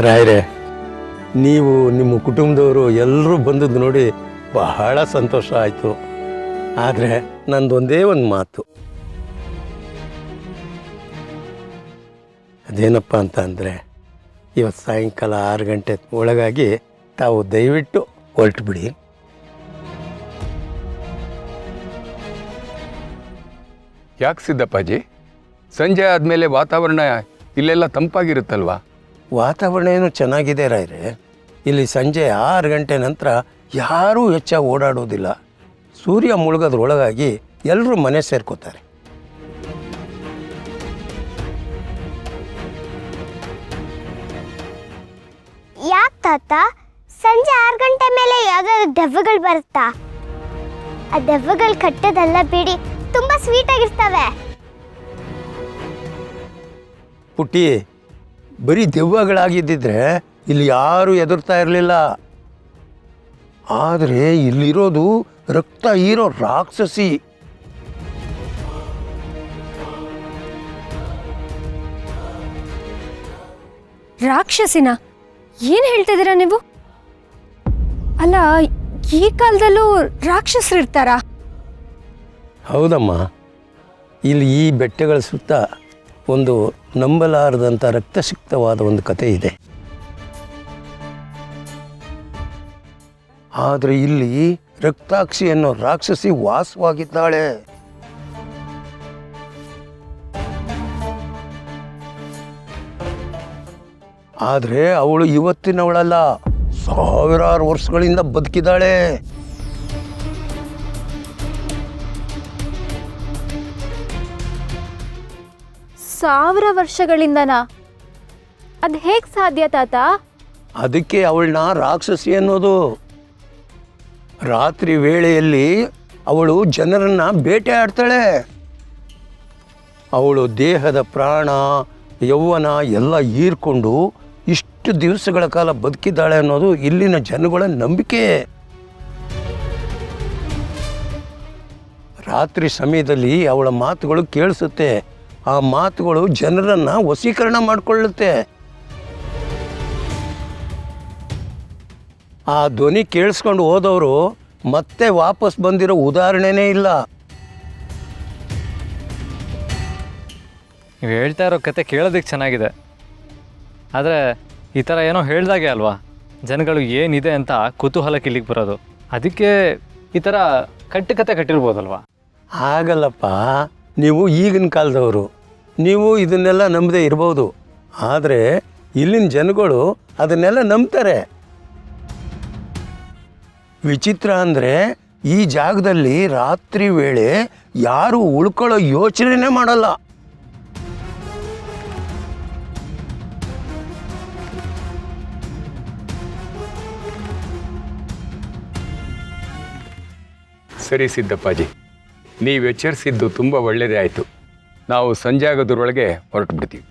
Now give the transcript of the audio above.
ರಾಯರೇ, ನೀವು ನಿಮ್ಮ ಕುಟುಂಬದವರು ಎಲ್ಲರೂ ಬಂದದ್ದು ನೋಡಿ ಬಹಳ ಸಂತೋಷ ಆಯಿತು. ಆದರೆ ನಂದೊಂದೇ ಒಂದು ಮಾತು. ಅದೇನಪ್ಪ ಅಂತ ಅಂದರೆ, ಇವತ್ತು ಸಾಯಂಕಾಲ 6 ಗಂಟೆ ಒಳಗಾಗಿ ತಾವು ದಯವಿಟ್ಟು ಹೊರಟು ಬಿಡಿ. ಯಾಕೆ ಸಿದ್ದಪ್ಪಾಜಿ? ಸಂಜೆ ಆದಮೇಲೆ ವಾತಾವರಣ ಇಲ್ಲೆಲ್ಲ ತಂಪಾಗಿರುತ್ತಲ್ವಾ? ವಾತಾವರಣ ಏನು ಚೆನ್ನಾಗಿದೆ ರಾಯರೇ. ಇಲ್ಲಿ ಸಂಜೆ 6 ಗಂಟೆ ನಂತರ ಯಾರೂ ಹೆಚ್ಚಾಗಿ ಓಡಾಡೋದಿಲ್ಲ. ಸೂರ್ಯ ಮುಳುಗೋದ್ರೊಳಗಾಗಿ ಎಲ್ಲರೂ ಮನೆ ಸೇರ್ಕೋತಾರೆ. ಯಾಕೆ ತಾತ, ಸಂಜೆ 6 ಗಂಟೆ ಮೇಲೆ ಯಾವ್ದಾದ್ರು ದೆವ್ವಗಳು ಬರುತ್ತಾ? ಆ ದೆವ್ವಗಳು ಕಟ್ಟೋದೆಲ್ಲ ಬಿಡಿ, ತುಂಬಾ ಸ್ವೀಟ್ ಆಗಿರ್ತವೆ. ಪುಟ್ಟಿ, ಬರೀ ದೆವ್ವಗಳಾಗಿದ್ದಿದ್ರೆ ಇಲ್ಲಿ ಯಾರೂ ಎದುರ್ತಾ ಇರಲಿಲ್ಲ. ಆದರೆ ಇಲ್ಲಿರೋದು ರಕ್ತ ಹೀರೋ ರಾಕ್ಷಸಿ. ರಾಕ್ಷಸಿನ? ಏನು ಹೇಳ್ತಿದ್ದೀರಾ ನೀವು? ಅಲ್ಲ, ಈ ಕಾಲದಲ್ಲೂ ರಾಕ್ಷಸರು ಇರ್ತಾರಾ? ಹೌದಮ್ಮ, ಇಲ್ಲಿ ಈ ಬೆಟ್ಟಗಳ ಸುತ್ತ ಒಂದು ನಂಬಲಾರದಂಥ ರಕ್ತಸಿಕ್ತವಾದ ಒಂದು ಕತೆ ಇದೆ. ಆದರೆ ಇಲ್ಲಿ ರಕ್ತಾಕ್ಷಿ ಅನ್ನೋ ರಾಕ್ಷಸಿ ವಾಸವಾಗಿದ್ದಾಳೆ. ಆದರೆ ಅವಳು ಇವತ್ತಿನವಳಲ್ಲ, ಸಾವಿರಾರು ವರ್ಷಗಳಿಂದ ಬದುಕಿದ್ದಾಳೆ. ಸಾವಿರ ವರ್ಷಗಳಿಂದನಾ? ಅದು ಹೇಗೆ ಸಾಧ್ಯ ತಾತ? ಅದಕ್ಕೆ ಅವಳನ್ನ ರಾಕ್ಷಸಿ ಅನ್ನೋದು. ರಾತ್ರಿ ವೇಳೆಯಲ್ಲಿ ಅವಳು ಜನರನ್ನು ಬೇಟೆ ಆಡ್ತಾಳೆ. ಅವಳು ದೇಹದ ಪ್ರಾಣ ಯೌವನ ಎಲ್ಲ ಹೀರ್ಕೊಂಡು ಇಷ್ಟು ದಿವಸಗಳ ಕಾಲ ಬದುಕಿದ್ದಾಳೆ ಅನ್ನೋದು ಇಲ್ಲಿನ ಜನಗಳ ನಂಬಿಕೆ. ರಾತ್ರಿ ಸಮಯದಲ್ಲಿ ಅವಳ ಮಾತುಗಳು ಕೇಳಿಸುತ್ತೆ. ಆ ಮಾತುಗಳು ಜನರನ್ನು ವಶೀಕರಣ ಮಾಡಿಕೊಳ್ಳುತ್ತೆ. ಆ ಧ್ವನಿ ಕೇಳಿಸ್ಕೊಂಡು ಹೋದವರು ಮತ್ತೆ ವಾಪಸ್ ಬಂದಿರೋ ಉದಾಹರಣೆನೇ ಇಲ್ಲ. ನೀವು ಹೇಳ್ತಾ ಇರೋ ಕತೆ ಕೇಳೋದಕ್ಕೆ ಚೆನ್ನಾಗಿದೆ, ಆದರೆ ಈ ಥರ ಏನೋ ಹೇಳ್ದಾಗೆ ಅಲ್ವಾ ಜನಗಳು ಏನಿದೆ ಅಂತ ಕುತೂಹಲಕ್ಕೆ ಇಲ್ಲಿಗೆ ಬರೋದು. ಅದಕ್ಕೆ ಈ ಥರ ಕತೆ ಕಟ್ಟಿರ್ಬೋದಲ್ವಾ? ಹಾಗಲ್ಲಪ್ಪ, ನೀವು ಈಗಿನ ಕಾಲದವರು, ನೀವು ಇದನ್ನೆಲ್ಲ ನಂಬದೇ ಇರ್ಬೋದು. ಆದರೆ ಇಲ್ಲಿನ ಜನಗಳು ಅದನ್ನೆಲ್ಲ ನಂಬ್ತಾರೆ. ವಿಚಿತ್ರ ಅಂದರೆ ಈ ಜಾಗದಲ್ಲಿ ರಾತ್ರಿ ವೇಳೆ ಯಾರು ಉಳ್ಕೊಳ್ಳೋ ಯೋಚನೆ ಮಾಡಲ್ಲ. ಸರಿ ಸಿದ್ದಪ್ಪಾಜಿ, ನೀವು ಎಚ್ಚರಿಸಿದ್ದು ತುಂಬ ಒಳ್ಳೆಯದೇ ಆಯಿತು. ನಾವು ಸಂಜೆ ಆಗೋದ್ರೊಳಗೆ ಹೊರಟು ಬಿಡ್ತೀವಿ.